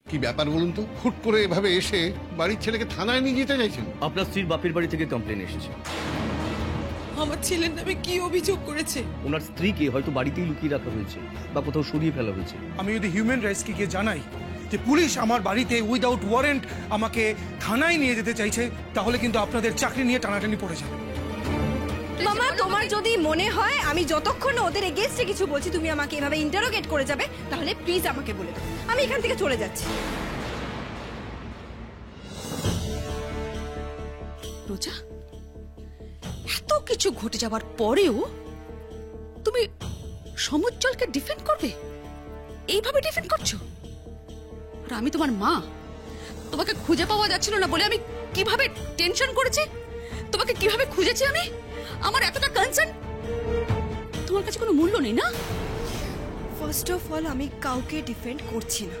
কি ব্যাপার বলুন তো, হুট করে এভাবে এসে বাড়ির ছেলেকে থানায় নিয়ে যেতে চাইছেন? আপনার স্ত্রীর বাপের বাড়ি থেকে কমপ্লেন এসেছে। আমার ছেলের নামে কি অভিযোগ করেছে? ওনার স্ত্রীকে হয়তো বাড়িতেই লুকিয়ে রাখা হয়েছে বা কোথাও সরিয়ে ফেলা হয়েছে। আমি যদি হিউম্যান রাইটসকে গিয়ে জানাই যে পুলিশ আমার বাড়িতে উইদাউট ওয়ারেন্ট আমাকে থানায় নিয়ে যেতে চাইছে, তাহলে কিন্তু আপনাদের চাকরি নিয়ে টানাটানি পড়ে যাবে। মামা, তোমার যদি মনে হয় আমি যতক্ষণ ওদের এগেইনস্টে কিছু বলছি তুমি আমাকে এভাবে ইন্টারোগেট করে যাবে, তাহলে প্লিজ আমাকে বলে দাও, আমি এখান থেকে চলে যাচ্ছি। রোজা, এত কিছু ঘটে যাওয়ার পরেও তুমি সমুজ্জ্বলকে ডিফেন্ড করবে? এইভাবে ডিফেন্ড করছো? আর আমি তোমার মা, তোমাকে খুঁজে পাওয়া যাচ্ছিল না বলে আমি কিভাবে টেনশন করেছি, তোমাকে কিভাবে খুঁজেছি আমি, আমার এতটা কনসার্ন তোমার কাছে কোনো মূল্য নেই না? ফার্স্ট অফ অল আমি কাউকে ডিফেন্ড করছি না,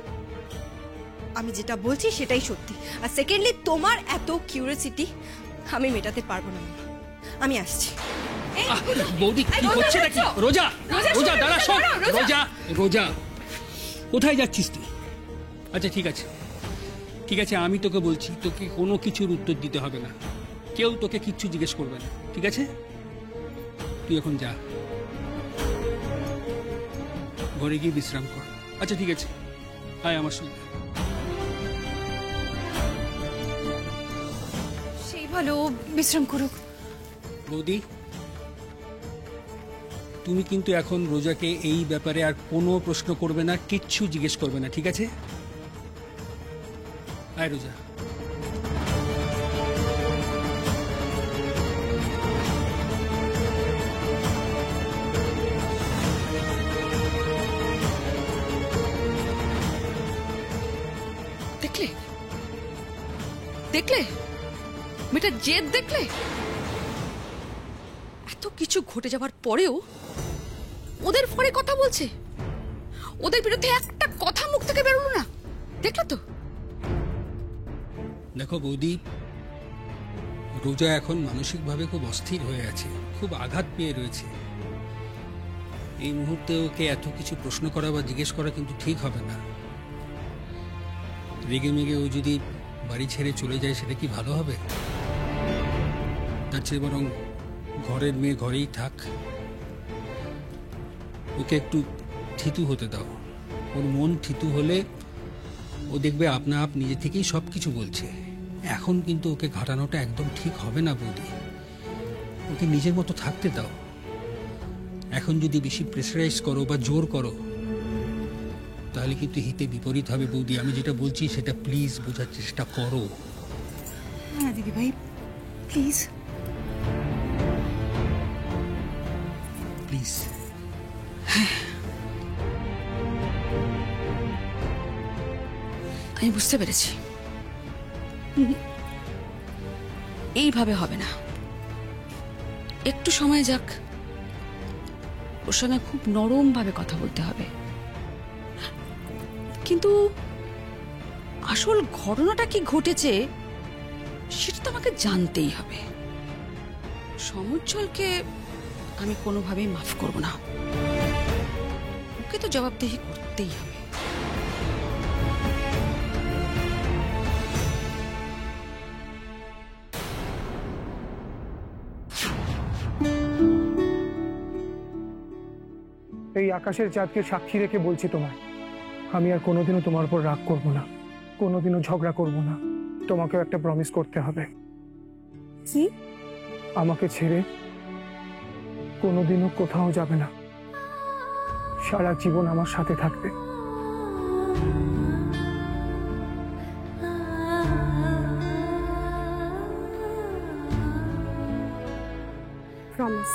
আমি যেটা বলছি সেটাই সত্যি। আর সেকেন্ডলি তোমার এত কিউরিওসিটি আমি মেটাতে পারবো না, আমি আসছি। বৌদি কি করছে নাকি? রোজা, রোজা দাঁড়া, শোন। রোজা, রোজা কোথায় যাচ্ছিস তুই? আচ্ছা ঠিক আছে, ঠিক আছে, আমি তোকে বলছি, তোকে কোনো কিছুর উত্তর দিতে হবে না, কেউ তোকে কিচ্ছু জিজ্ঞেস করবে না, ঠিক আছে? তুই এখন যা, ঘরে গিয়ে বিশ্রাম কর। আচ্ছা ঠিক আছে, আয় আমার সঙ্গে। সেই ভালো, বিশ্রাম করুক। বৌদি, তুমি কিন্তু এখন রোজাকে এই ব্যাপারে আর কোনো প্রশ্ন করবে না, কিচ্ছু জিজ্ঞেস করবে না, ঠিক আছে? আয় রোজা। দেখলে দেখলে মেয়েটার জেদ দেখলে? এত কিছু ঘটে যাওয়ার পরেও ওদের ফরে কথা বলছে, ওদের বিরুদ্ধে একটা কথা মুখ থেকে বেরোলো না, দেখলো তো? দেখো বৌদি, রোজা এখন মানসিকভাবে খুব অস্থির হয়ে আছে, খুব আঘাত পেয়ে রয়েছে। এই মুহূর্তে ওকে এত কিছু প্রশ্ন করা বা জিজ্ঞেস করা কিন্তু ঠিক হবে না। রেগে মেগে ও যদি বাড়ি ছেড়ে চলে যায়, সেটা কি ভালো হবে? তার চেয়ে বরং ঘরের মেয়ে ঘরেই থাক, ওকে একটু থিতু হতে দাও। ওর মন থিতু হলে ও দেখবে আপনা আপ নিজে থেকেই সব কিছু বলছে। এখন কিন্তু ওকে ঘাটানোটা একদম ঠিক হবে না বৌদি, ওকে নিজের মতো থাকতে দাও। এখন যদি বেশি প্রেসারাইজ করো বা জোর করো, তাহলে কিন্তু হিতে বিপরীত হবে বৌদি। আমি যেটা বলছি সেটা প্লিজ বোঝার চেষ্টা করো। হ্যাঁ দিদি ভাই, প্লিজ প্লিজ। আমি বুঝতে পেরেছি, এইভাবে হবে না, একটু সময় যাক, ওর সঙ্গে খুব নরম ভাবে কথা বলতে হবে। কিন্তু আসল ঘটনাটা কি ঘটেছে সেটা তো আমাকে জানতেই হবে। সমুজ্জ্বলকে আমি কোনোভাবেই মাফ করব না, ওকে তো জবাবদিহি করতেই হবে। এই আকাশের চাঁদকে সাক্ষী রেখে বলছি তোমায়, আমি আর কোনোদিনও তোমার উপর রাগ করব না, কোনোদিনও ঝগড়া করব না। তোমাকেও একটা প্রমিস করতে হবে। কি? আমাকে ছেড়ে কোনোদিনও কোথাও যাবে না, সারা জীবন আমার সাথে থাকবে। প্রমিস।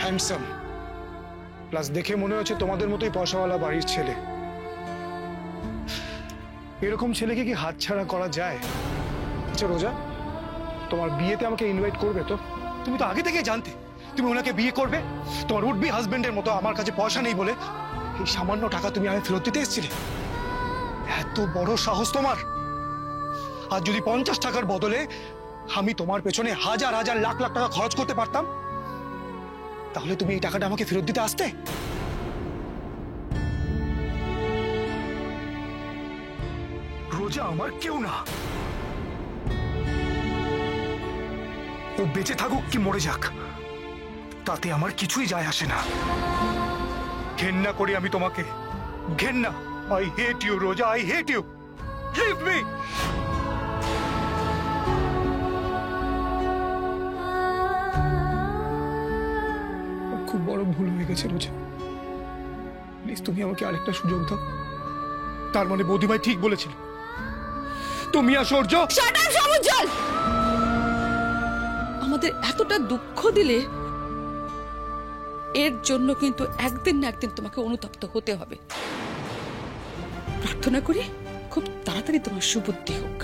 হ্যান্ডসাম, প্লাস দেখে মনে হচ্ছে তোমাদের মতোই পয়সাওয়ালা বাড়ির ছেলে। এরকম ছেলেকে কি হাতছাড়া করা যায়? আচ্ছা রোজা, তোমার বিয়েতে আমাকে ইনভাইট করবে তো? তুমি তো আগে থেকে জানতে তুমি ওনাকে বিয়ে করবে। তোমার উড বি হাজবেন্ডের মতো আমার কাছে পয়সা নেই বলে এই সামান্য টাকা তুমি আমি ফেরত দিতে এসেছিলে? এত বড় সাহস তোমার! আর যদি 50 টাকার বদলে আমি তোমার পেছনে হাজার হাজার লাখ লাখ টাকা খরচ করতে পারতাম, তাহলে তুমি এই টাকাটা আমাকে ফেরত দিতে আসতে? রোজা আমার কেউ না। ও বেঁচে থাকুক কি মরে যাক, তাতে আমার কিছুই যায় আসে না। ঘেন্না করি আমি তোমাকে, ঘেন্না। I hate you Roja, I hate you. Leave me. খুব বড় ভুল হয়ে গেছে রোজা, প্লিজ তুমি আমাকে আরেকটা সুযোগ দাও। তার মানে বৌদিমাই ঠিক বলেছিল, তুমি আর সূর্য। শাট আপ সমুজ্জ্বল! আমাদের এতটা দুঃখ দিলে এর জন্য কিন্তু একদিন না একদিন তোমাকে অনুতপ্ত হতে হবে। প্রার্থনা করি খুব তাড়াতাড়ি তোমার সুবুদ্ধি হোক।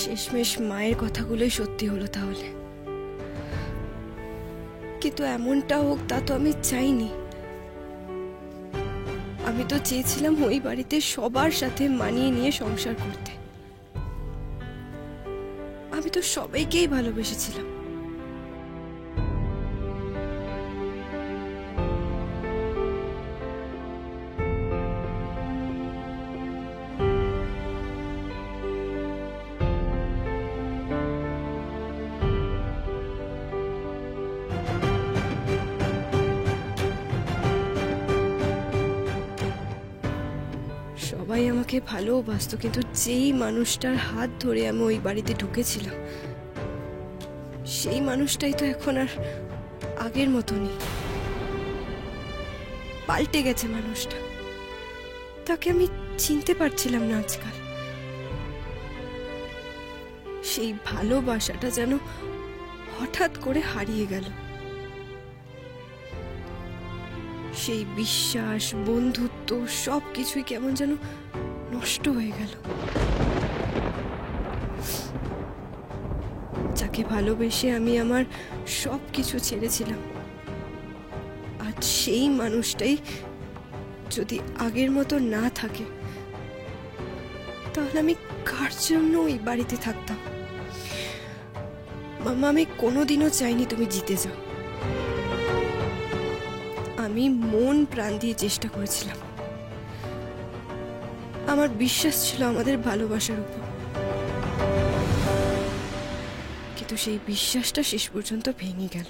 শেষমেশ মায়ের কথাগুলোই সত্যি হলো তাহলে। কিন্তু এমনটা হোক তা তো আমি চাইনি। আমি তো চেয়েছিলাম ওই বাড়িতে সবার সাথে মানিয়ে নিয়ে সংসার করতে। আমি তো সবাইকেই ভালোবেসেছিলাম। সবাই আমাকে ভালোবাসতো, কিন্তু যেই মানুষটার হাত ধরে আমি ওই বাড়িতে ঢুকেছিলাম সেই মানুষটাই তো এখন আর আগের মতো নেই। পাল্টে গেছে মানুষটা। তাকে আমি চিনতে পারছিলাম না আজকাল। সেই ভালোবাসাটা যেন হঠাৎ করে হারিয়ে গেল। সেই বিশ্বাস, বন্ধুত্ব সবকিছুই কেমন যেন নষ্ট হয়ে গেল। যাকে ভালোবেসে আমি আমার সবকিছু ছেড়েছিলাম, আর সেই মানুষটাই যদি আগের মতো না থাকে, তাহলে আমি কার জন্য ওই বাড়িতে থাকতাম? মামা, আমি কোনোদিনও চাইনি তুমি জিতে যাও। আমি মন প্রাণ দিয়ে চেষ্টা করেছিলাম। আমার বিশ্বাস ছিল আমাদের ভালোবাসার উপর, কিন্তু সেই বিশ্বাসটা শেষ পর্যন্ত ভেঙে গেল।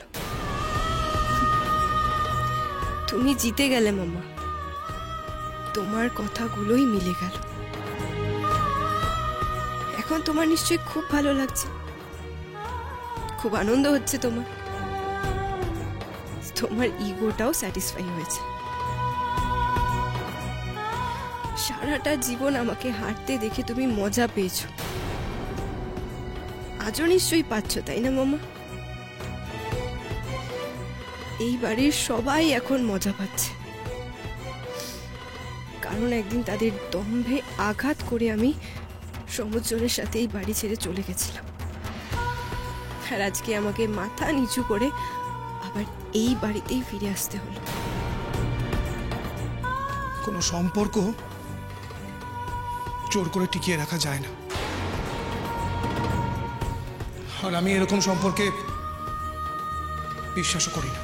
তুমি জিতে গেলে মামা, তোমার কথাগুলোই মিলে গেল। এখন তোমার নিশ্চয়ই খুব ভালো লাগছে, খুব আনন্দ হচ্ছে তোমার। তোমার ইগোটাও স্যাটিসফাই হয়েছে। সারাটা জীবন আমাকে হারতে দেখে তুমি মজা পেয়েছো, আজও নিশ্চয়ই পাচ্ছ, তাই না মামা? এই বাড়ির সবাই এখন মজা পাচ্ছে, কারণ একদিন তাদের দম্ভে আঘাত করে আমি সমুজ্জ্বলের সাথে এই বাড়ি ছেড়ে চলে গেছিলাম। আর আজকে আমাকে মাথা নিচু করে আবার এই বাড়িতেই ফিরে আসতে হলো। কোনো সম্পর্ক জোর করে টিকিয়ে রাখা যায় না, আর আমি এরকম সম্পর্কে বিশ্বাসও করি না।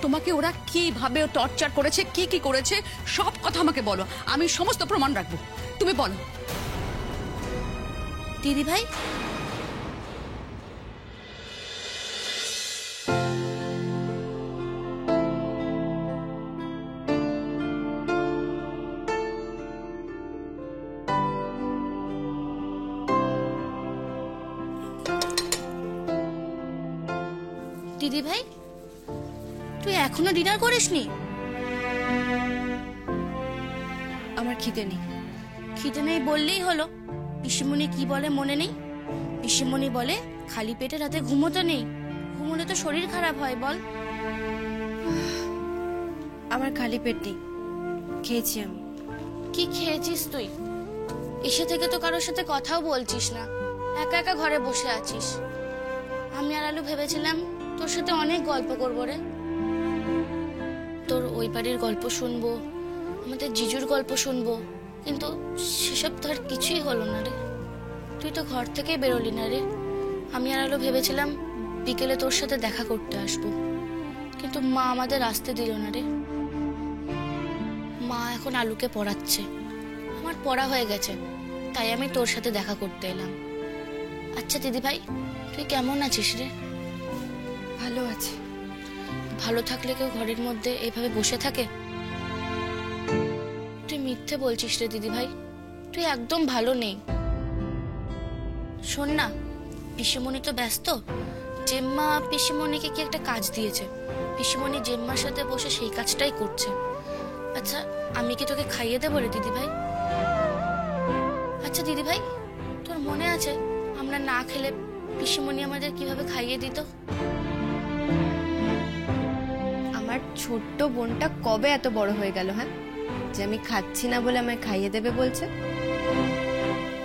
তোমাকে ওরা কিভাবে টর্চার করেছে, কি কি করেছে, সব কথা আমাকে বলো। আমি সমস্ত প্রমাণ রাখবো। তুমি বলো। দিদি ভাই, দিদি ভাই, তুই এখনো ডিনার করিসনি? আমার খিদে নেই। খিদে নেই বললেই হলো। পিসিমণি কি বলে মনে নেই? পিসিমণি বলে খালি পেটে রাতে ঘুমোতে নেই, ঘুমোলে তো শরীর খারাপ হয়। বল। আমার খালি পেট নেই, খেয়েছি আমি। কি খেয়েছিস তুই? এসে থেকে তো কারোর সাথে কথাও বলছিস না, একা একা ঘরে বসে আছিস। আমি আর আলু ভেবেছিলাম তোর সাথে অনেক গল্প করবো রে। তোর ওই বাড়ির গল্প শুনবো, আমাদের জিজুর গল্প শুনবো, কিন্তু সেসব তো আর কিছুই হলো না রে। তুই তো ঘর থেকে বেরোলি না রে। আমি আর আলু ভেবেছিলাম বিকেলে তোর সাথে দেখা করতে আসবো, কিন্তু মা আমাদের আসতে দিল না রে। মা এখন আলুকে পড়াচ্ছে, আমার পড়া হয়ে গেছে, তাই আমি তোর সাথে দেখা করতে এলাম। আচ্ছা দিদি ভাই, তুই কেমন আছিস রে? ভালো আছে। ভালো থাকলে কেউ ঘরের মধ্যে এইভাবে বসে থাকে? তুই মিথ্যে বলছিস রে দিদি ভাই, তুই একদম ভালো নেই। শোন না, পিসিমণি তো ব্যস্ত, জেম্মা পিসিমণিকে কি একটা কাজ দিয়েছে, পিসিমণি জেম্মার সাথে বসে সেই কাজটাই করছে। আচ্ছা আমি কি তোকে খাইয়ে দেবো রে দিদি ভাই? আচ্ছা দিদি ভাই, তোর মনে আছে আমরা না খেলে পিসিমণি আমাদের কিভাবে খাইয়ে দিত? আমার ছোট্ট বোনটা কবে এত বড় হয়ে গেল, হ্যাঁ, যে আমি খাচ্ছি না বলে আমায় খাইয়ে দেবে বলছে?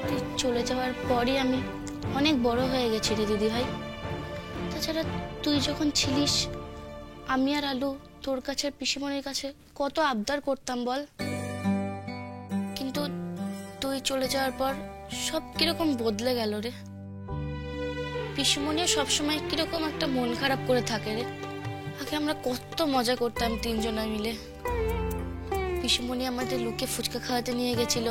তুই চলে যাওয়ার পরই আমি অনেক বড় হয়ে গেছি রে দিদি ভাই। তাছাড়া তুই যখন ছিলিস, আমি আর আলু তোর কাছে পিসিমণির কাছে কত আবদার করতাম বল। কিন্তু তুই চলে যাওয়ার পর সব কিরকম বদলে গেল রে। পিসিমণিও সবসময় কিরকম একটা মন খারাপ করে থাকে রে। আগে আমরা কত মজা করতাম তিনজনা মিলে, পিসিমণি আমাদের লুকে ফুচকা খাওয়াতে নিয়ে গেছিল।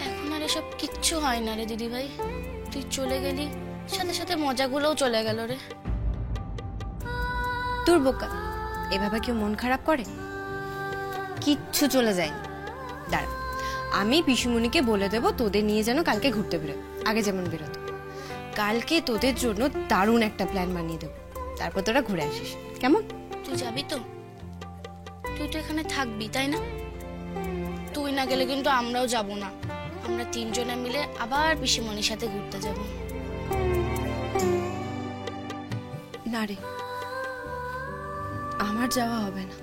এখন আর এসব কিচ্ছু হয় না রে দিদি ভাই। তুই চলে গেলি, সাথে সাথে মজাগুলোও চলে গেল রে। তোর বোকা, এভাবে কেউ মন খারাপ করে? কিচ্ছু চলে যায়নি। দাঁড়া, আমি পিসুমণিকে বলে দেবো তোদের নিয়ে যেন কালকে ঘুরতে বেরোয়, আগে যেমন বেরোতো। কালকে তোদের জন্য দারুণ একটা প্ল্যান বানিয়ে দেবো, তারপর তোরা ঘুরে আসিস, কেমন? তুই যাবি তো? তুই তো এখানে থাকবি তাই না? তুই না গেলে কিন্তু আমরাও যাব না। আমরা তিনজনে মিলে আবার পিসিমণির সাথে ঘুরতে যাব। না রে, আমার যাওয়া হবে না।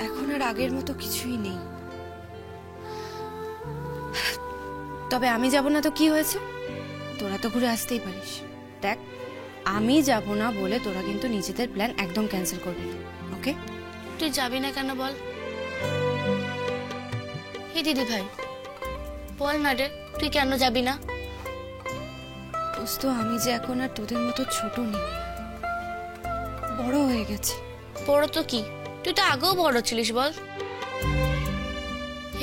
এখন আর আগের মতো কিছুই নেই। তবে আমি যাব না তো কি হয়েছে, তোরা তো ঘুরে আসতেই পারিস। দেখ, আমি যাব না বলে তোরা কিন্তু নিজেদের প্ল্যান একদম ক্যান্সেল করবি না, ওকে? তুই যাবি না কেন বল? হে দিদি ভাই, বল না রে, তুই কেন যাবি না? দোস্ত, আমি যে এখন আর তোদের মতো ছোট নেই, বড় হয়ে গেছি। বড় তো কি, তুই তো আগেও বড় ছিলিস বল।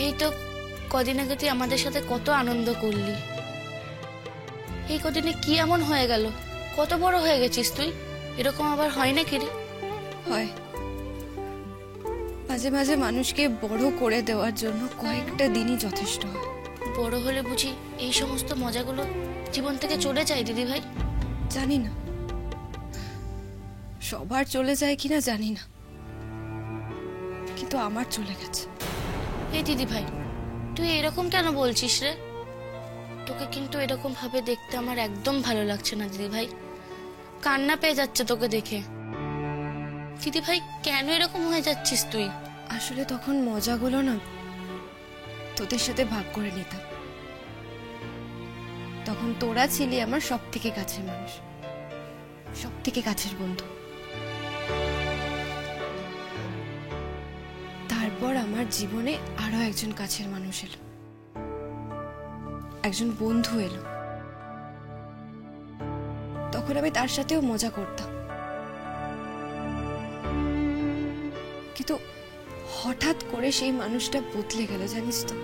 এই তো কদিন আগে তুই আমাদের সাথে কত আনন্দ করলি, এই কদিনে কি এমন হয়ে গেল? কত বড় হয়ে গেছিস তুই। এরকম আবার হয় নাকি রে? হয়, মাঝে মাঝে মানুষকে বড় করে দেওয়ার জন্য কয়েকটা দিনই যথেষ্ট হয়। বড় হলে বুঝি এই সমস্ত মজাগুলো জীবন থেকে চলে যায় দিদি ভাই? জানি না, সবার চলে যায় কিনা জানি না, কিন্তু আমার চলে গেছে। এই দিদি ভাই, তুই এরকম কেন বলছিস রে? তোকে কিন্তু এরকম ভাবে দেখতে আমার একদম ভালো লাগছে না দিদি ভাই। কান্না পেয়ে যাচ্ছে তোকে দেখে। দিদি ভাই, কেন এরকম হয়ে যাচ্ছিস তুই? আসলে তখন মজাগুলো না তোদের সাথে ভাগ করে নিতাম। তখন তোরা ছিলি আমার সব থেকে কাছের মানুষ, সব থেকে কাছের বন্ধু। তারপর আমার জীবনে আরো একজন কাছের মানুষ এলো, একজন বন্ধু এলো। তখন আমি তার সাথেও মজা করতাম, কিন্তু হঠাৎ করে সেই মানুষটা বদলে গেল, জানিস তো।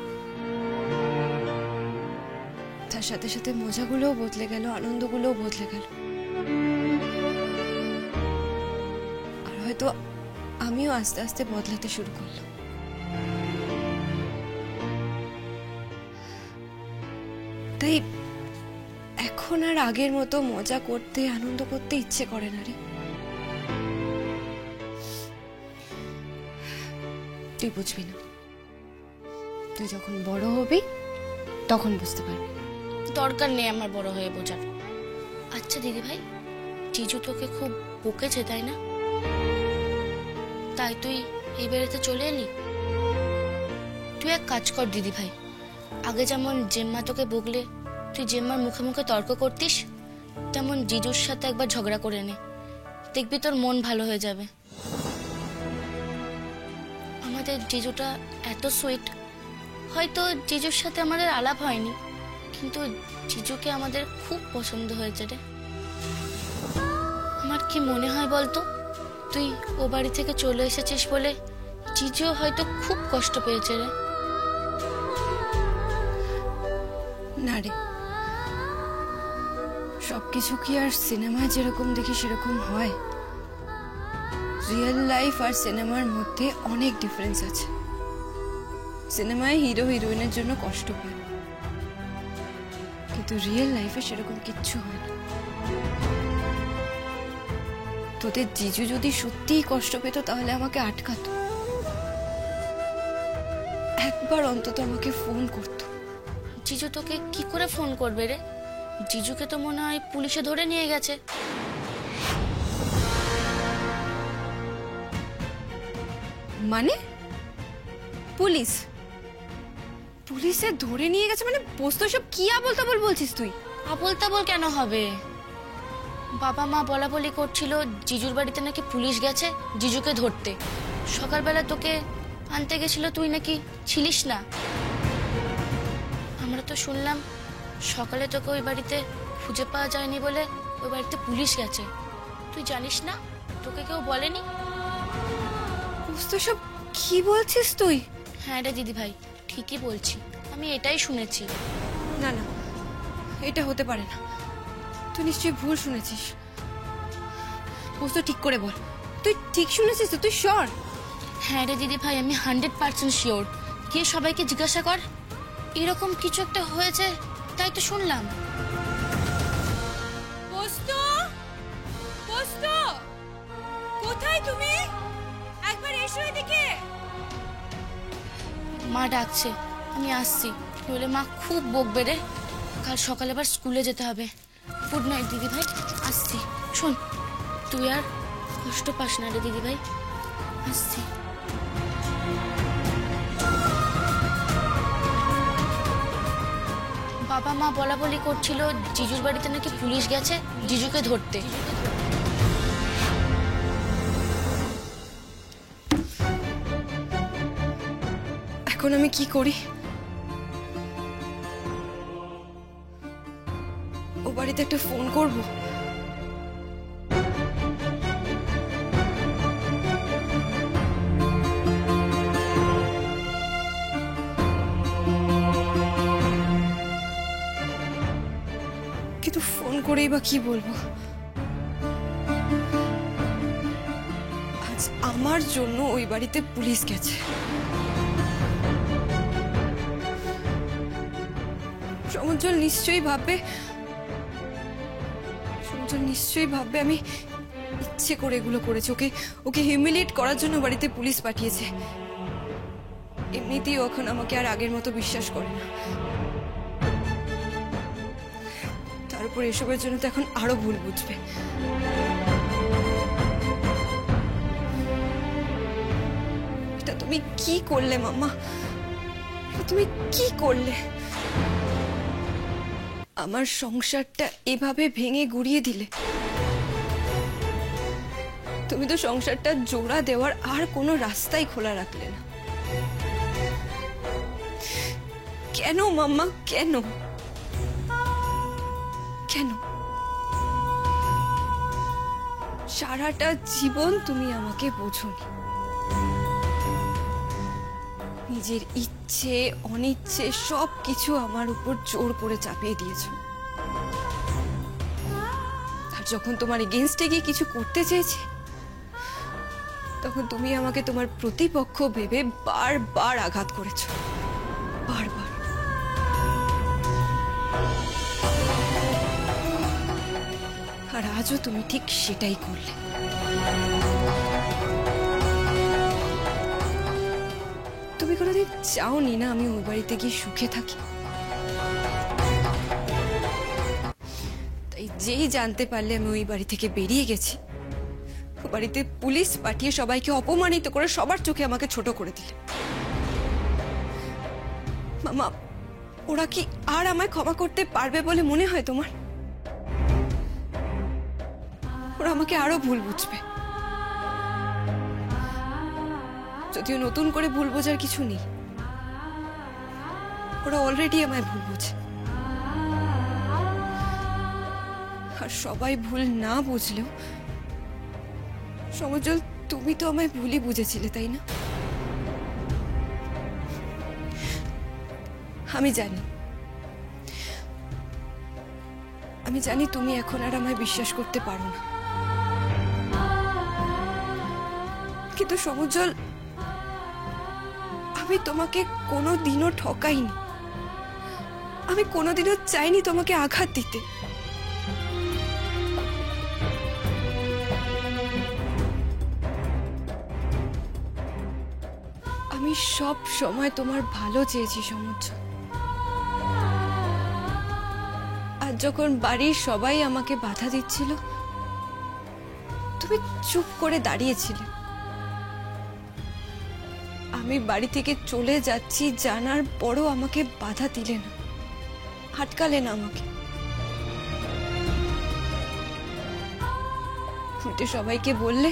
তার সাথে সাথে মজাগুলোও বদলে গেল, আনন্দগুলোও বদলে গেল। আর হয়তো আমিও আস্তে আস্তে বদলাতে শুরু করলাম। তাই এখন আর আগের মতো মজা করতে, আনন্দ করতে ইচ্ছে করে না রে। তুই বুঝবি না, তুই যখন বড় হবি তখন বুঝতে পারবি। দরকার নেই আমার বড় হয়ে বোঝার। আচ্ছা দিদি ভাই, জিজু তোকে খুব বকেছে তাই না? তাই তুই এই বেড়াতে চলে এলি? তুই এক কাজ কর দিদি ভাই, আগে যেমন জেম্মা তোকে বকলে তুই জেম্মার মুখে মুখে তর্ক করতিস, তেমন জিজুর সাথে একবার ঝগড়া করে নে, দেখবি তোর মন ভালো হয়ে যাবে। আমাদের জিজুটা এত সুইট, হয়তো জিজুর সাথে আমাদের আলাপ হয়নি, কিন্তু জিজুকে আমাদের খুব পছন্দ হয়েছে রে। আমার কি মনে হয় বলতো, তুই ও বাড়ি থেকে চলে এসেছিস বলে জিজুও হয়তো খুব কষ্ট পেয়েছে রে। না রে, সবকিছু কি আর সিনেমায় যেরকম দেখি সেরকম হয়? রিয়েল লাইফ আর সিনেমার মধ্যে অনেক ডিফারেন্স আছে। সিনেমায় হিরো হিরোইনের জন্য কষ্ট পায়, কিন্তু রিয়েল লাইফে সেরকম কিচ্ছু হয় না। তোদের জিজু যদি সত্যিই কষ্ট পেত তাহলে আমাকে আটকাতো, একবার অন্তত আমাকে ফোন করতো। জিজু তোকে কি করে ফোন করবে রে? জিজুকে তো মনে হয় পুলিশে ধরে নিয়ে গেছে। মানে পুলিশ? পুলিশে ধরে নিয়ে গেছে মানে? বস্তু সব কি আবল তাবল বলছিস তুই? আবল তাবল কেন হবে? বাবা মা বলা বলি করছিল জিজুর বাড়িতে নাকি পুলিশ গেছে জিজুকে ধরতে। সকালবেলা তোকে আনতে গেছিল, তুই নাকি ছিলিস না। আমরা তো শুনলাম সকালে তোকে ওই বাড়িতে খুঁজে পাওয়া যায়নি বলে ওই বাড়িতে পুলিশ গেছে। তুই জানিস না? তোকে কেউ বলেনি? বস্তু সব কি বলছিস তুই? হ্যাঁ রে দিদি ভাই, ঠিকই বলছি, আমি এটাই শুনেছি। না না, এটা হতে পারে না। তুই নিশ্চয়ই ভুল শুনেছিস। বস্তু ঠিক করে বল, তুই ঠিক শুনেছিস তো? তুই শিওর? হ্যাঁ রে দিদি ভাই, আমি 100% শিওর। গিয়ে সবাইকে জিজ্ঞাসা কর, এরকম কিছু একটা হয়েছে, তাই তো শুনলাম। বস্তু, বস্তু, কোথায় তুমি? একবার এসো এদিকে। মা ডাকছে, আমি আসছি, নইলে মা খুব বকবে রে। কাল সকালে আবার স্কুলে যেতে হবে। গুড নাইট দিদি ভাই, আসছি। শোন, তুই আর কষ্ট পাস না রে দিদি ভাই, আসছি। বাবা মা বলা বলি করছিল জিজুর বাড়িতে নাকি পুলিশ গেছে জিজুকে ধরতে। এখন আমি কি করি? ও বাড়িতে একটা ফোন করব। কিন্তু ফোন করেই বা কি বলবো? আজ আমার জন্য ওই বাড়িতে পুলিশ গেছে। সমুজ্জ্বল নিশ্চয়ই ভাববে আমি ইচ্ছে করে এগুলো করেছি। ওকে হিউমিলিয়েট করার জন্য বাড়িতে পুলিশ পাঠিয়েছে। এমনিতেই এখন আমাকে আর আগের মতো বিশ্বাস করে না, তার উপর এসবের জন্য তো এখন আরো ভুল বুঝবে। এটা তুমি কি করলে মাম্মা? তুমি কি করলে? আমার সংসারটা এভাবে ভেঙে গুড়িয়ে দিলে। তুমি তো সংসারটা জোড়া দেওয়ার আর কোনো রাস্তাই খোলা রাখলে না। কেন মাম্মা, কেন? কেন? সারাটা জীবন তুমি আমাকে বোঝোনি। নিজের ইচ্ছে অনিচ্ছে সবকিছু আমার উপর জোর করে চাপিয়ে দিয়েছো। আর যখন তোমার এগেইনস্টে গিয়ে কিছু করতে চেয়েছি, তখন তুমি আমাকে তোমার প্রতিপক্ষ ভেবে বারবার আঘাত করেছো, বারবার। আর আজও তুমি ঠিক সেটাই করলে। তুমি কোনোদিন চাওনি না আমি ওই বাড়িতে গিয়ে সুখে থাকি? তাই যেই জানতে পারলে আমি ওই বাড়ি থেকে বেরিয়ে গেছি, ও বাড়িতে পুলিশ পাঠিয়ে সবাইকে অপমানিত করে সবার চোখে আমাকে ছোট করে দিলে। মামা, ওরা কি আর আমায় ক্ষমা করতে পারবে বলে মনে হয় তোমার? ওরা আমাকে আরো ভুল বুঝবে, যদিও নতুন করে ভুল বোঝার কিছু নেই। ওরা অলরেডি আমায় ভুল বোঝে, আর সবাই ভুল না বুঝলেও সমজল তুমি তো আমায় ভুলই বুঝেছিলে, তাই না? আমি জানি তুমি এখন আর আমায় বিশ্বাস করতে পারো না, কিন্তু সমুজ্জ্বল, আমি তোমাকে কোনোদিনও ঠকাইনি, আমি কোনোদিনও চাইনি তোমাকে আঘাত দিতে। আমি সব সময় তোমার ভালো চেয়েছি সমুজ্জ্বল। আর যখন বাড়ির সবাই আমাকে বাধা দিচ্ছিল, তুমি চুপ করে দাঁড়িয়েছিলে। আমি বাড়ি থেকে চলে যাচ্ছি জানার পরও আমাকে বাধা দিলে না, আটকালে না আমাকে। উল্টে সবাইকে বললে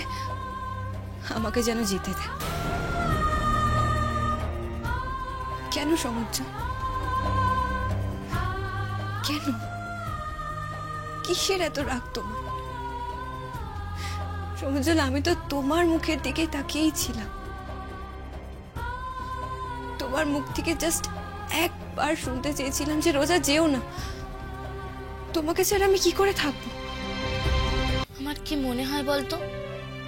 আমাকে যেন জিতে দেয়। কেন সমুজ্জ্বল, কেন? কিসের এত রাগ তোমার? সমুজ্জ্বল, আমি তো তোমার মুখের দিকে তাকিয়েই ছিলাম। তোমার মুখ থেকে জাস্ট একবার শুনতে চেয়েছিলাম যে রোজা যেও না, তোমাকে ছাড়া আমি কি করে থাকবো। আমার কি মনে হয় বলতো,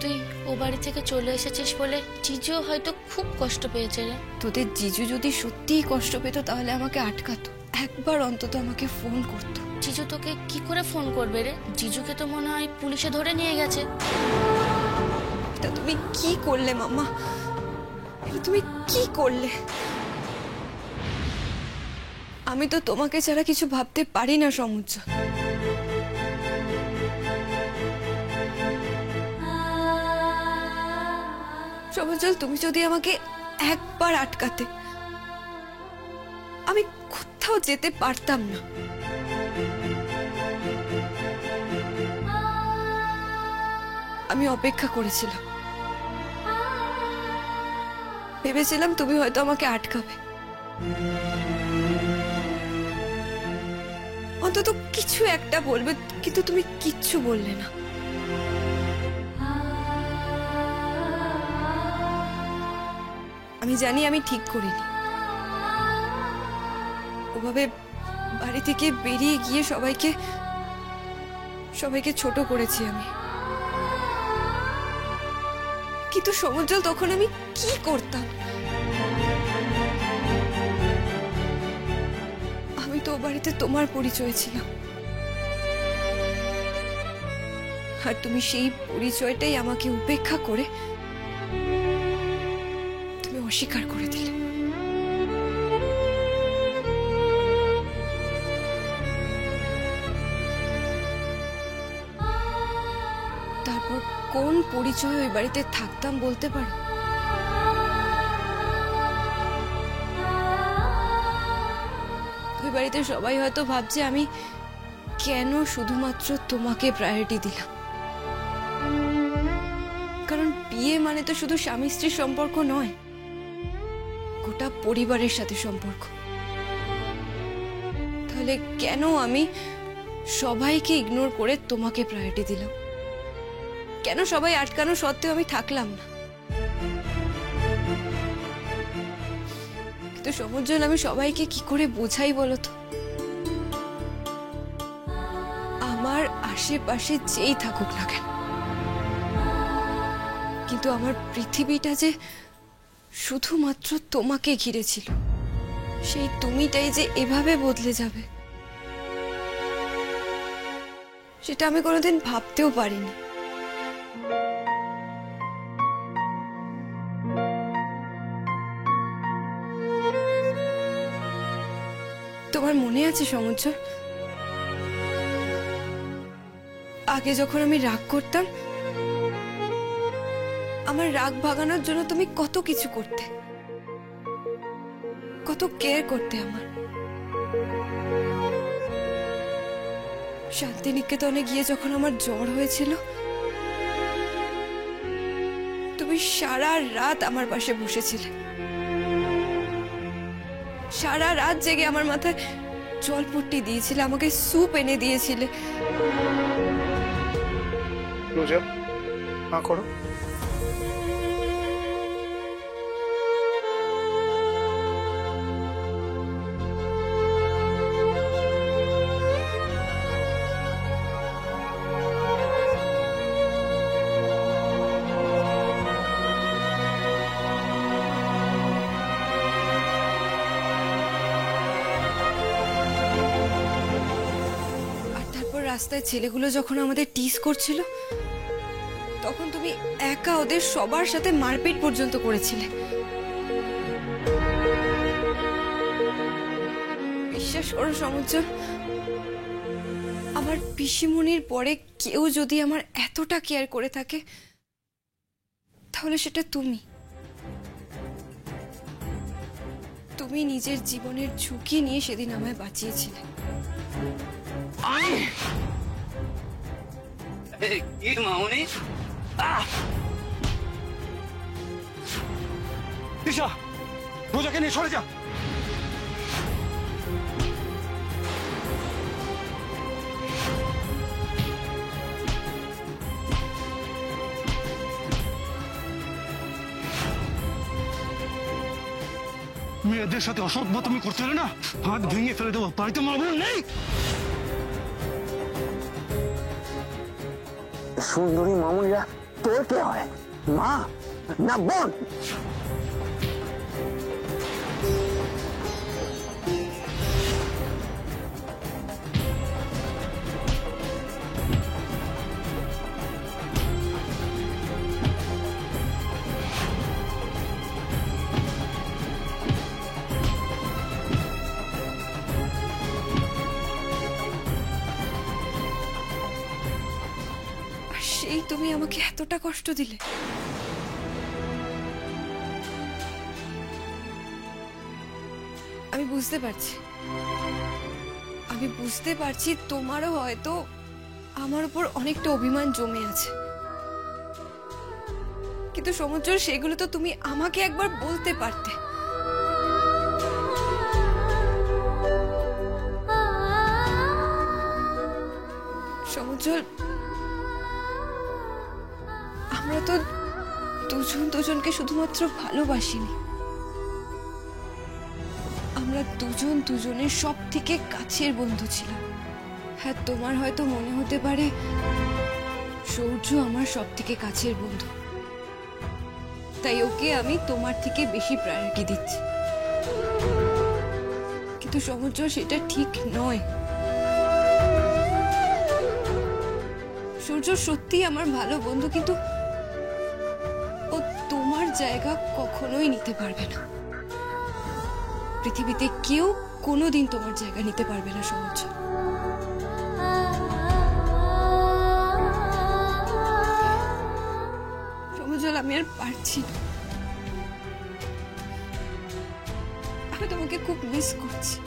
তুই ও বাড়ি থেকে চলে এসেছিস বলে জিজুও হয়তো খুব কষ্ট পেয়েছে রে। তোদের জিজু যদি সত্যিই কষ্ট পেত তাহলে আমাকে আটকাতো, একবার অন্তত আমাকে ফোন করতো। জিজু তোকে কি করে ফোন করবে রে? জিজুকে তো মনে হয় পুলিশে ধরে নিয়ে গেছে। এটা তুমি কি করলে মাম্মা, এটা তুমি কি করলে? আমি তো তোমাকে ছাড়া কিছু ভাবতে পারি না সমুজ্জ্বল। সমুজ্জ্বল, তুমি যদি আমাকে একবার আটকাতে, আমি কোথাও যেতে পারতাম না। আমি অপেক্ষা করেছিলাম, ভেবেছিলাম তুমি হয়তো আমাকে আটকাবে, অন্তত কিছু একটা বলবে, কিন্তু তুমি কিচ্ছু বললে না। আমি জানি আমি ঠিক করিনি, ওভাবে বাড়ি থেকে বেরিয়ে গিয়ে সবাইকে ছোট করেছি আমি। কিন্তু সমুজ্জ্বল, তখন আমি কি করতাম? আমি তো ও বাড়িতে তোমার পরিচয় ছিলাম, আর তুমি সেই পরিচয়টাই আমাকে উপেক্ষা করে তুমি অস্বীকার করে দিলে। তারপর কোন পরিচয় ওই বাড়িতে থাকতাম বলতে পারো? ওই বাড়িতে সবাই হয়তো ভাবছে আমি কেন শুধুমাত্র তোমাকে প্রায়োরিটি দিলাম, কারণ বিয়ে মানে তো শুধু স্বামী স্ত্রীর সম্পর্ক নয়, গোটা পরিবারের সাথে সম্পর্ক। তাহলে কেন আমি সবাইকে ইগনোর করে তোমাকে প্রায়োরিটি দিলাম? কেন সবাই আটকানো সত্ত্বেও আমি থাকলাম না? কিন্তু সমুজ্জ্বল, আমি সবাইকে কি করে বোঝাই বলো তো? আমার আশেপাশে যেই থাকুক না কেন, কিন্তু আমার পৃথিবীটা যে শুধুমাত্র তোমাকে ঘিরে ছিল, সেই তুমিটাই যে এভাবে বদলে যাবে, সেটা আমি কোনোদিন ভাবতেও পারিনি। তোমার মনে আছে সমুজ্জ্বল, আগে যখন আমি রাগ করতাম, আমার রাগ ভাগানোর জন্য তুমি কত কিছু করতে, কত কেয়ার করতে আমার। শান্তিনিকেতনে গিয়ে যখন আমার জ্বর হয়েছিল, তুমি সারা রাত আমার পাশে বসেছিলে। সারা রাত জেগে আমার মাথায় জলপট্টি দিয়েছিলে, আমাকে স্যুপ এনে দিয়েছিলে। রোজা, মা করো। রাস্তায় ছেলেগুলো যখন আমাদের টিজ করছিল, তখন তুমি একা ওদের সবার সাথে মারপিট পর্যন্ত করেছিলে। বিশ্বাস করো সমুজ্জ্বল, আমার পিসিমণির পরে কেউ যদি আমার এতটা কেয়ার করে থাকে, তাহলে সেটা তুমি। তুমি নিজের জীবনের ঝুঁকি নিয়ে সেদিন আমায় বাঁচিয়েছিলে। কি মামনি? দিশা, রোজাকে নিয়ে সরে যা। মেয়েদের সাথে অসভ্য তুমি করতে হলে না, হাত ভেঙে ফেলে দেবো। বাড়িতে মা বোন নেই? সুন্দরী মামুনিরা তোর কে হয়, মা না বোন? সেই তুমি আমাকে এতটা কষ্ট দিলে। আমি বুঝতে পারছি, তোমারও হয়তো আমার উপর অনেকটা অভিমান জমে আছে, কিন্তু সমুজ্জ্বল, সেগুলো তো তুমি আমাকে একবার বলতে পারতে। সমুজ্জ্বল, আমরা তো দুজন দুজনকে শুধুমাত্র ভালোবাসিনি, আমরা দুজন দুজনের সব থেকে কাছের বন্ধু ছিলাম। হ্যাঁ, তোমার হয়তো মনে হতে পারে সূর্য আমার সব থেকে কাছের বন্ধু, তাই ওকে আমি তোমার থেকে বেশি প্রায়োরিটি দিচ্ছি, কিন্তু সমুজ্জ্বল, সেটা ঠিক নয়। সূর্য সত্যি আমার ভালো বন্ধু, কিন্তু ও তোমার জায়গা কখনোই নিতে পারবে না। পৃথিবীতে কেউ কোনোদিন তোমার জায়গা নিতে পারবে না সমুজ্জ্বল। সমুজ্জ্বল, আমি আর পারছি না। আমি তোমাকে খুব মিস করছি,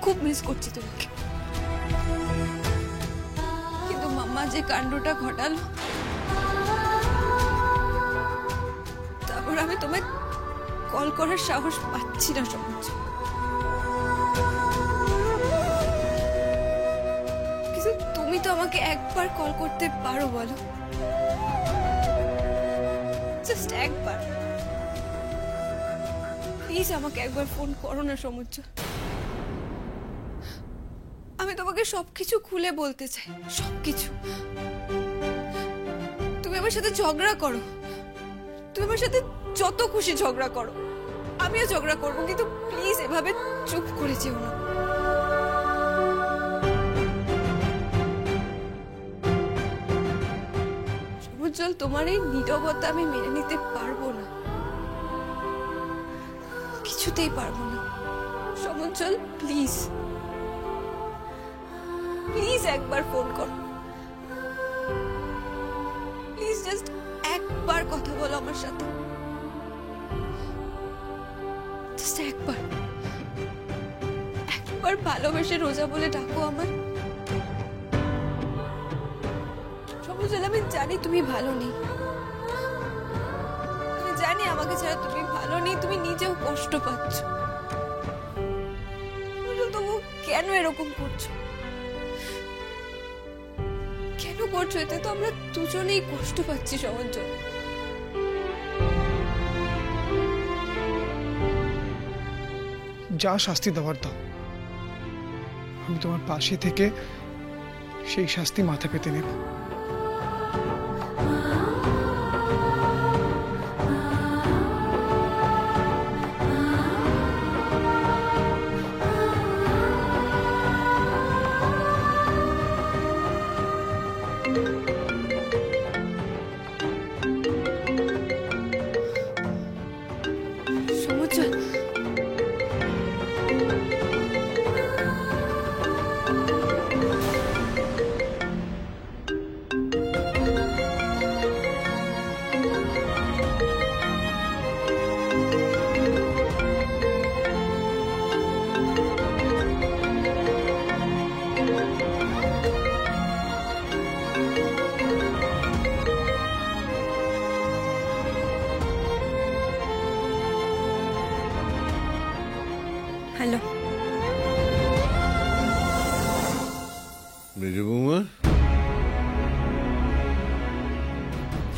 খুব মিস করছি তোমাকে। কিন্তু মাম্মা যে কাণ্ডটা ঘটালো, তারপর আমি তোমায় কল করার সাহস পাচ্ছি না সমুজ্জ্বল। কিন্তু তুমি তো আমাকে একবার কল করতে পারো, বলো, জাস্ট একবার। প্লিজ আমাকে একবার ফোন করো না সমুজ্জ্বল। আমি তোমাকে সবকিছু খুলে বলতে চাই, সবকিছু। তুমি আমার সাথে ঝগড়া করো, তুমি আমার সাথে যত খুশি ঝগড়া করো, আমিও ঝগড়া করবো, কিন্তু প্লিজ এভাবে চুপ করে যেও না। সমুজ্জ্বল, তোমার এই নীরবতা আমি মেনে নিতে পারবো না, কিছুতেই পারবো না। সমুজ্জ্বল, প্লিজ প্লিজ একবার ফোন করো, প্লিজ জাস্ট একবার কথা বলো আমার সাথে, জাস্ট একবার। একবার ভালোবেসে রোজা বলে ডাকো আমায়। সমুজল, আমি জানি তুমি ভালো নেই, আমি জানি আমাকে ছাড়া তুমি ভালো নেই, তুমি নিজেও কষ্ট পাচ্ছ। তবু কেন এরকম করছো? কেন করছো? এতে তো আমরা দুজনেই কষ্ট পাচ্ছি সমুজল। যা শাস্তি দেওয়ার দাও, আমি তোমার পাশে থেকে সেই শাস্তি মাথা পেতে নেব। সমুজল, হ্যালো। মেজ বৌমা,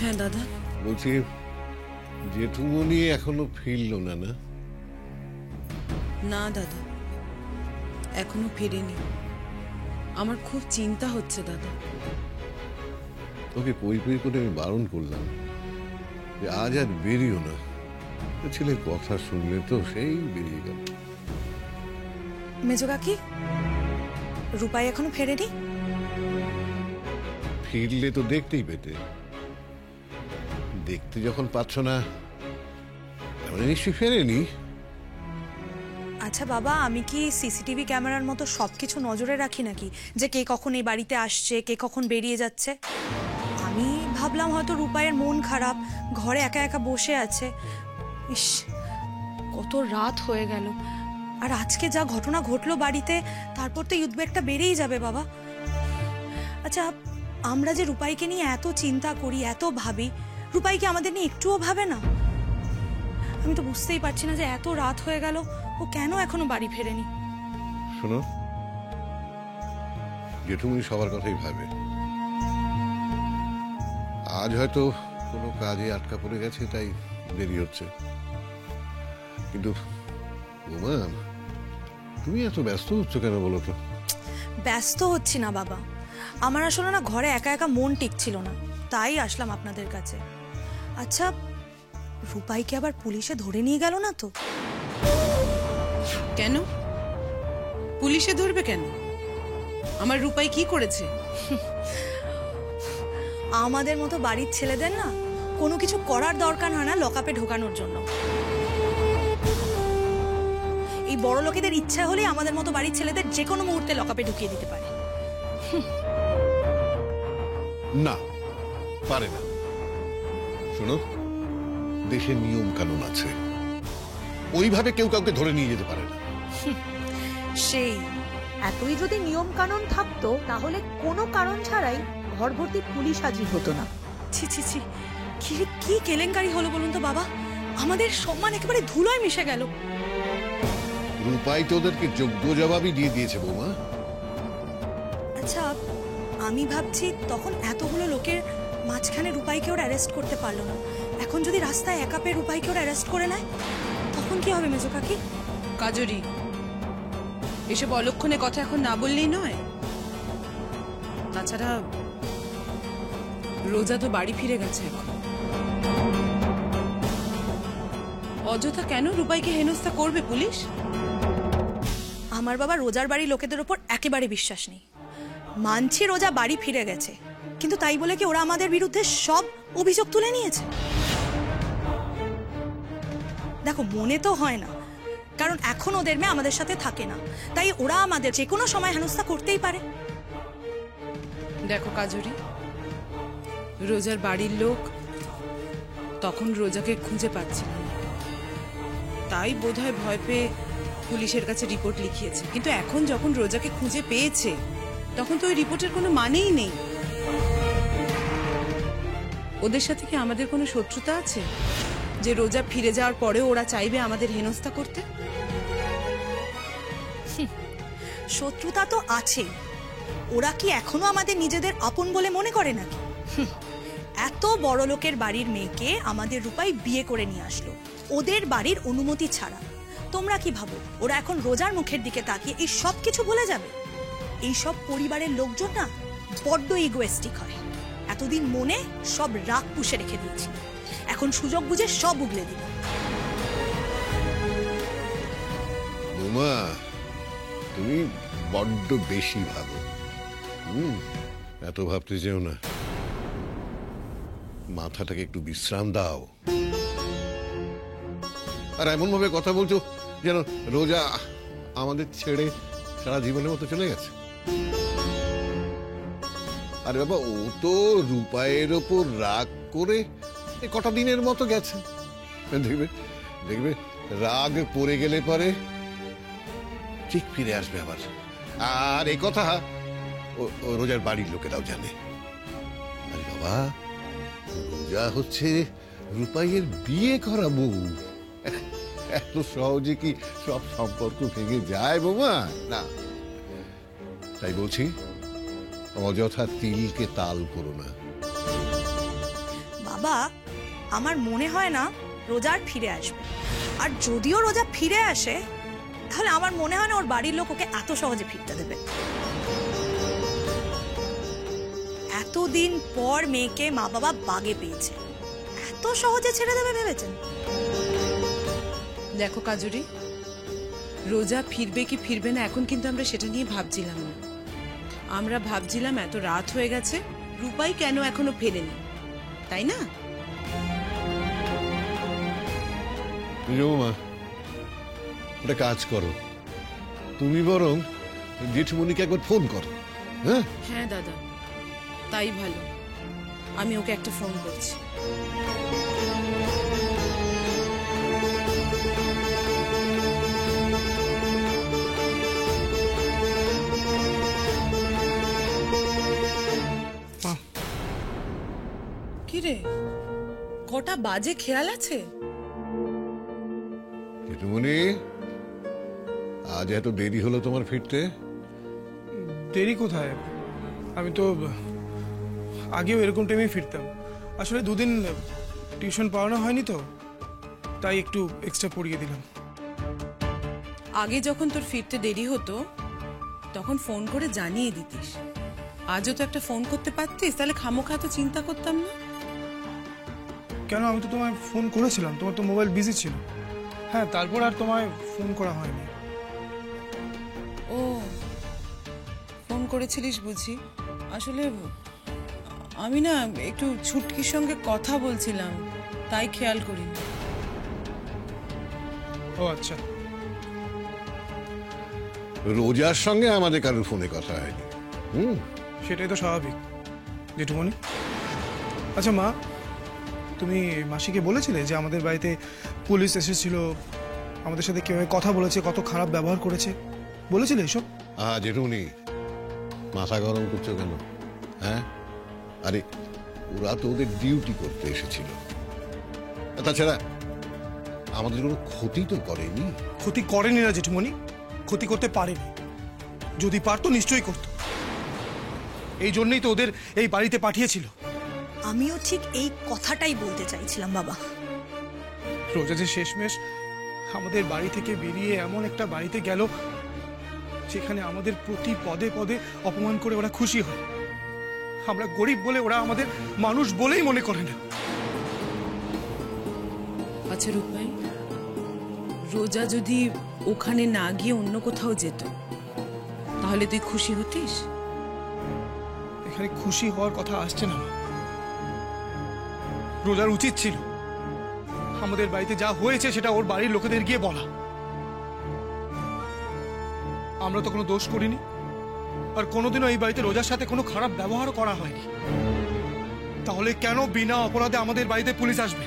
হ্যাঁ দাদা। বলছি জেঠুমনি এখনো ফিরলো না? না না দাদা, এখনো ফেরেনি। আমার খুব চিন্তা হচ্ছে দাদা। তোকে পই পই করে আমি বারণ করলাম যে আজ আর বেরিও না। ছেলের কথা শুনলে তো সেই বেরিয়ে গেল। মেজো কাকি, রূপাই এখনো ফেরেনি? ফিরলে তো দেখতেই পেতে। দেখতে যখন পাচ্ছ না, তাহলে নিশ্চয়ই ফেরেনি। আচ্ছা বাবা, আমি কি সিসিটিভি ক্যামেরার মতো সবকিছু নজরে রাখি নাকি, যে কে কখন এই বাড়িতে আসছে, কে কখন বেরিয়ে যাচ্ছে? আমি ভাবলাম হয়তো রূপাইয়ের মন খারাপ, ঘরে একা একা বসে আছে। ইস, কত রাত হয়ে গেল, আর আজকে যা ঘটনা ঘটলো বাড়িতে, তারপর তো উদ্বেগটা বেড়েই যাবে বাবা। আচ্ছা, আমরা যে রূপাইকে নিয়ে এত চিন্তা করি, এত ভাবি, রূপাই কি আমাদের নিয়ে একটুও ভাবে না? আমি তো বুঝতেই পারছি না যে এত রাত হয়ে গেল, ও কেন এখনো বাড়ি ফেরেনি। শোনো, জেঠুমনি সবার কথাই ভাবে। আজ হয়তো কোনো কাজে আটকা পড়ে গেছে, তাই দেরি হচ্ছে। কিন্তু বৌমা, তুমি এত ব্যস্ত হচ্ছ কেন বলো তো? ব্যস্ত হচ্ছি না বাবা, আমার আসলে না ঘরে একা একা মন টিকছিল না, তাই আসলাম আপনাদের কাছে। আচ্ছা, রূপাইকে আবার পুলিশে ধরে নিয়ে গেল না তো? কেন পুলিশে ধরবে কেন? আমার রূপাই কি করেছে? আমাদের মতো বাড়ির ছেলেদের না কোনো কিছু করার দরকার হয় না লকআপে ঢোকানোর জন্য। এই বড় লোকেদের ইচ্ছা হলেই আমাদের মতো বাড়ির ছেলেদের যে কোনো মুহূর্তে লকআপে ঢুকিয়ে দিতে পারে। না, পারে না। শোনো, দেশের নিয়ম কানুন আছে, ওইভাবে কেউ কাউকে ধরে নিয়ে যেতে পারে না। সেই এতই যদি নিয়ম কানুন থাকতো, তাহলে কোনো কারণ ছাড়াই ঘর ভর্তি পুলিশ হাজির হতো না। ছি ছি ছি, কি কেলেঙ্কারি হলো বলুন তো বাবা, আমাদের সম্মান একেবারে ধুলোয় মিশে গেল। রূপাই তো ওদেরকে যোগ্য জবাবই দিয়ে দিয়েছে বৌমা। আচ্ছা, আমি ভাবছি তখন এতগুলো লোকের মাঝখানে রূপাইকে ওরা অ্যারেস্ট করতে পারলো না, এখন যদি রাস্তায় একা পেয়ে রূপাইকে ওরা অ্যারেস্ট করে নেয়, তখন কি হবে মেজো কাকি? কাজরি, এসব অলক্ষণে কথা এখন না বললেই নয়। তাছাড়া রোজা তো বাড়ি ফিরে গেছে এখন। অযথা কেন রূপাইকে হেনস্থা করবে পুলিশ? আমার বাবা রোজার বাড়ি লোকেদের ওপর একেবারে বিশ্বাস নেই। মানছি রোজা বাড়ি ফিরে গেছে, কিন্তু তাই বলে কি ওরা আমাদের বিরুদ্ধে সব অভিযোগ তুলে নিয়েছে? দেখো, মনে তো হয় না, কারণ এখন ওদের মেয়ে আমাদের সাথে থাকে না, তাই ওরা আমাদের যে কোনো সময় হেনস্থা করতেই পারে। দেখো কাজরি, রোজার বাড়ির লোক তখন রোজাকে খুঁজে পাচ্ছিল না, তাই বোধহয় ভয় পেয়ে পুলিশের কাছে রিপোর্ট লিখিয়েছে, কিন্তু এখন যখন রোজাকে খুঁজে পেয়েছে তখন তো ওই রিপোর্টের কোনো মানেই নেই। ওদের সাথে কি আমাদের কোনো শত্রুতা আছে যে রোজা ফিরে যাওয়ার পরেও ওরা চাইবে আমাদের হেনস্থা করতে? শত্রুতা তো আছে, ওরা কি এখনো আমাদের নিজেদের আপন বলে মনে করে নাকি? এত বড় লোকের বাড়ির মেয়েকে আমাদের রূপাই বিয়ে করে নিয়ে আসলো ওদের বাড়ির অনুমতি ছাড়া। তোমরা কি ভাবো ওরা এখন রোজার মুখের দিকে তাকিয়ে এই সব কিছু ভুলে যাবে? এই সব পরিবারের লোকজন না বড্ড ইগোয়েস্টিক হয়। এতদিন মনে সব রাগ পুষে রেখে দিয়েছি, এখন সুযোগ বুঝে সব উগলে দিল। বৌমা, তুমি বড্ড বেশি ভাবো। এত ভাবতে যেও না, মাথাটাকে একটু বিশ্রাম দাও। আর এমন ভাবে কথা বলছো যেন রোজা আমাদের ছেড়ে সারা জীবনের মতো চলে গেছে। আরে বাবা, ও তো রূপায়ের ওপর রাগ করে কটা দিনের মতো গেছে। দেখবে দেখবে রাগ পড়ে গেলে পরে ঠিক ফিরে আসবে আবার। আর এই কথা ও রোজার বাড়ির লোকেরাও জানে। আরে বাবা, রোজা হচ্ছে রূপাইয়ের বিয়ে করা বউ। এত সহজে কি সব সম্পর্ক ভেঙে যায় বৌমা? না, তাই বলছি অযথা তিলকে তাল করো না। বাবা, আমার মনে হয় না রোজার ফিরে আসবে। আর যদিও রোজা ফিরে আসে তাহলে আমার মনে হয় না ওর বাড়ির লোক ওকে এত সহজে ফিরতে দেবে। এতদিন পর মেয়েকে মা বাবা বাগে পেয়েছে, এত সহজে ছেড়ে দেবে ভেবেছেন? দেখো কাজুরি, রোজা ফিরবে কি ফিরবে না এখন কিন্তু আমরা সেটা নিয়ে ভাবছিলাম না। আমরা ভাবছিলাম এত রাত হয়ে গেছে, রূপাই কেন এখনো ফেরেনি, তাই না? মা, একটা কাজ করো, তুমি বরং জেঠুমনিকে একবার ফোন করো। হ্যাঁ হ্যাঁ দাদা, তাই ভালো। আমি ওকে একটা ফোন করছি। কিরে, কটা বাজে খেয়াল আছে? জেঠুমনি, আজ এত দেরি হলো তোমার ফিরতে? দেরি কোথায়, আমি তো আগেও এরকম টাইমে ফিরতাম। আসলে দুদিন টিউশন পড়ানো হয়নি তো, তাই একটু এক্সট্রা পড়িয়ে দিলাম। আগে যখন তোর ফিরতে দেরি হতো তখন ফোন করে জানিয়ে দিতিস। আজও তো একটা ফোন করতে পারতিস, তাহলে খামোখা তো চিন্তা করতাম না। কেন, আমি তো তোমায় ফোন করেছিলাম, তোমার তো মোবাইল বিজি ছিল। হ্যাঁ, তারপর আর তোমায় ফোন করা হয়নি। ও, ফোন করেছিলিস বুঝি। আসলে আমি না একটু ছুটকির সঙ্গে কথা বলছিলাম, তাই খেয়াল করিনি। ও আচ্ছা। রোজার সঙ্গে আমাদের কারোর ফোনে কথা হয়নি। সেটাই তো স্বাভাবিক জেঠুমনি। আচ্ছা মা, তুমি মাসিকে বলেছিলে যে আমাদের বাড়িতে পুলিশ এসেছিল, আমাদের সাথে কেউ কথা বলেছে, কত খারাপ ব্যবহার করেছে? বলেছিলে এসব? জেঠুমনি, মাথা গরম করছো কেন? হ্যাঁ, আরে ওরা তো ওদের ডিউটি করতে এসেছিল। তাছাড়া আমাদের কোনো ক্ষতি তো করেনি। ক্ষতি করেনি না জেঠুমনি, ক্ষতি করতে পারেনি। যদি পারতো নিশ্চয়ই করতো, এই জন্যই তো ওদের এই বাড়িতে পাঠিয়েছিল। আমিও ঠিক এই কথাটাই বলতে চাইছিলাম বাবা। রোজা যে শেষমেশ আমাদের বাড়ি থেকে বেরিয়ে এমন একটা বাড়িতে গেল যেখানে আমাদের প্রতি পদে পদে অপমান করে ওরা খুশি হয়। আমরা গরিব বলে ওরা আমাদের মানুষ বলেই মনে করে না। আচ্ছা রূপাই, রোজা যদি ওখানে না গিয়ে অন্য কোথাও যেত তাহলে তুই খুশি হতিস? এখানে খুশি হওয়ার কথা আসছে না। রোজার উচিত ছিল আমাদের বাড়িতে যা হয়েছে সেটা ওর বাড়ির লোকেদের গিয়ে বলা। আমরা তো কোনো দোষ করিনি, আর কোনোদিনও এই বাড়িতে রোজার সাথে কোনো খারাপ ব্যবহারও করা হয়নি। তাহলে কেন বিনা অপরাধে আমাদের বাড়িতে পুলিশ আসবে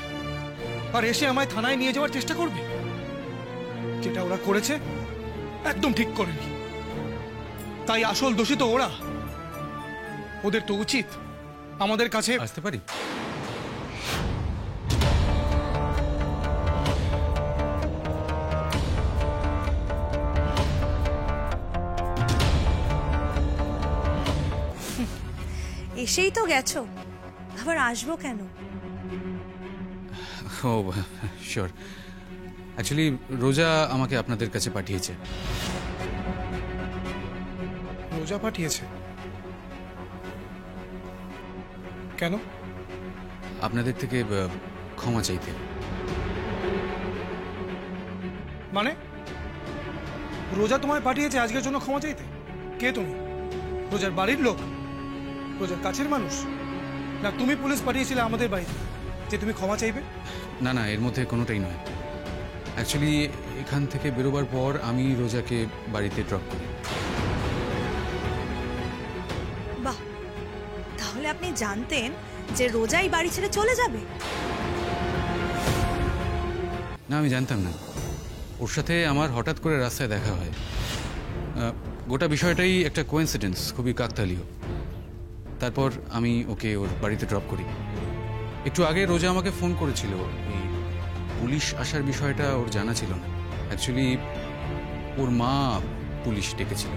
আর এসে আমায় থানায় নিয়ে যাওয়ার চেষ্টা করবে? যেটা ওরা করেছে একদম ঠিক করেনি। তাই আসল দোষী তো ওরা। ওদের তো উচিত আমাদের কাছে আসতে পারি? এসেই তো গেছো, আবার আসবো কেন? ও শিওর, অ্যাকচুয়ালি রোজা আমাকে আপনাদের কাছে পাঠিয়েছে। রোজা পাঠিয়েছে? কেন? আপনাদের থেকে ক্ষমা চাইতে। মানে রোজা তোমায় পাঠিয়েছে আজকের জন্য ক্ষমা চাইতে? কে তুমি? রোজার বাড়ির লোক? রোজার কাছের মানুষ? না তুমি পুলিশ পাঠিয়েছিলে আমাদের বাড়িতে যে তুমি ক্ষমা চাইবে? না না, এর মধ্যে কোনোটাই নয়। অ্যাকচুয়ালি এখান থেকে বেরোবার পর আমি রোজাকে বাড়িতে ড্রপ করি। বাহ, তাহলে আপনি জানতেন যে রোজাই বাড়ি ছেড়ে চলে যাবে? না, আমি জানতাম না। ওর সাথে আমার হঠাৎ করে রাস্তায় দেখা হয়। গোটা বিষয়টাই একটা কোইন্সিডেন্স, খুবই কাকতালীয়। তারপর আমি ওকে ওর বাড়িতে ড্রপ করি। একটু আগে রোজা আমাকে ফোন করেছিল। এই পুলিশ আসার বিষয়টা ওর জানা ছিল না। অ্যাকচুয়ালি ওর মা পুলিশ ডেকেছিল।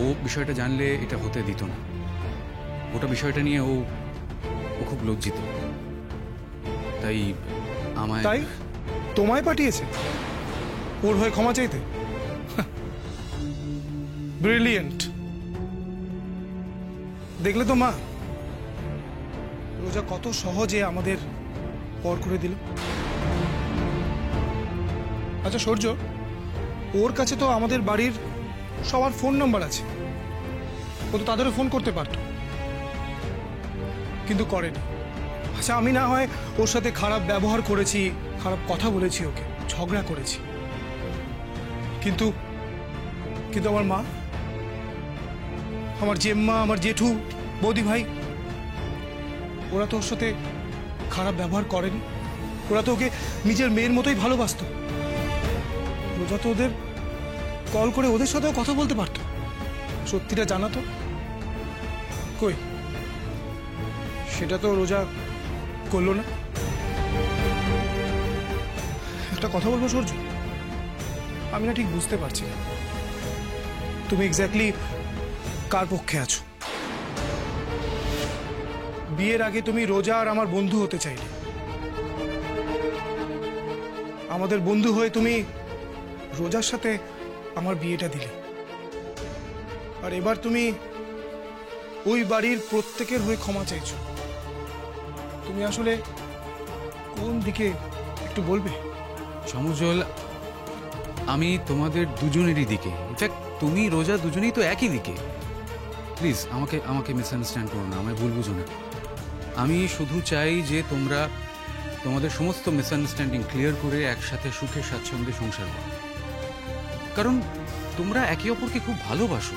ও বিষয়টা জানলে এটা হতে দিত না। গোটা বিষয়টা নিয়ে ও খুব লজ্জিত। তাই আমায় তাই তোমায় পাঠিয়েছে ওর হয়ে ক্ষমা চাইতে? ব্রিলিয়েন্ট। দেখলে তো মা, রোজা কত সহজে আমাদের পর করে দিল। আচ্ছা সূর্য, ওর কাছে তো আমাদের বাড়ির সবার ফোন নাম্বার আছে। ও তো তাদেরও ফোন করতে পারত, কিন্তু করেনি। আচ্ছা আমি না হয় ওর সাথে খারাপ ব্যবহার করেছি, খারাপ কথা বলেছি, ওকে ঝগড়া করেছি, কিন্তু কিন্তু আমার মা, আমার জেম্মা, আমার জেঠু, বৌদি ভাই, ওরা তো ওর সাথে খারাপ ব্যবহার করেনি। ওরা তো ওকে নিজের মেয়ের মতোই ভালোবাসতো। রোজা তো ওদের কল করে ওদের সাথেও কথা বলতে পারতো, সত্যিটা জানাতো। কই, সেটা তো রোজা করলো না। একটা কথা বলবো সূর্য, আমি না ঠিক বুঝতে পারছি না তুমি এক্স্যাক্টলি কার পক্ষে আছো। বিয়ের আগে তুমি রোজা আর আমার বন্ধু হতে চাইলে, আমাদের বন্ধু হয়ে তুমি রোজার সাথে আমার বিয়েটা দিলে, আর এবার তুমি ওই বাড়ির প্রত্যেকের হয়ে ক্ষমা চাইছো। তুমি আসলে কোন দিকে একটু বলবে? সমুজ্জ্বল, আমি তোমাদের দুজনেরই দিকে। ইনফ্যাক্ট তুমি রোজা দুজনেই তো একই দিকে। প্লিজ আমাকে মিসআন্ডারস্ট্যান্ড করো না, আমায় ভুল বুঝো না। আমি শুধু চাই যে তোমরা তোমাদের সমস্ত মিসআন্ডারস্ট্যান্ডিং ক্লিয়ার করে একসাথে সুখে স্বাচ্ছন্দ্যে সংসার করো। কারণ তোমরা একে অপরকে খুব ভালোবাসো।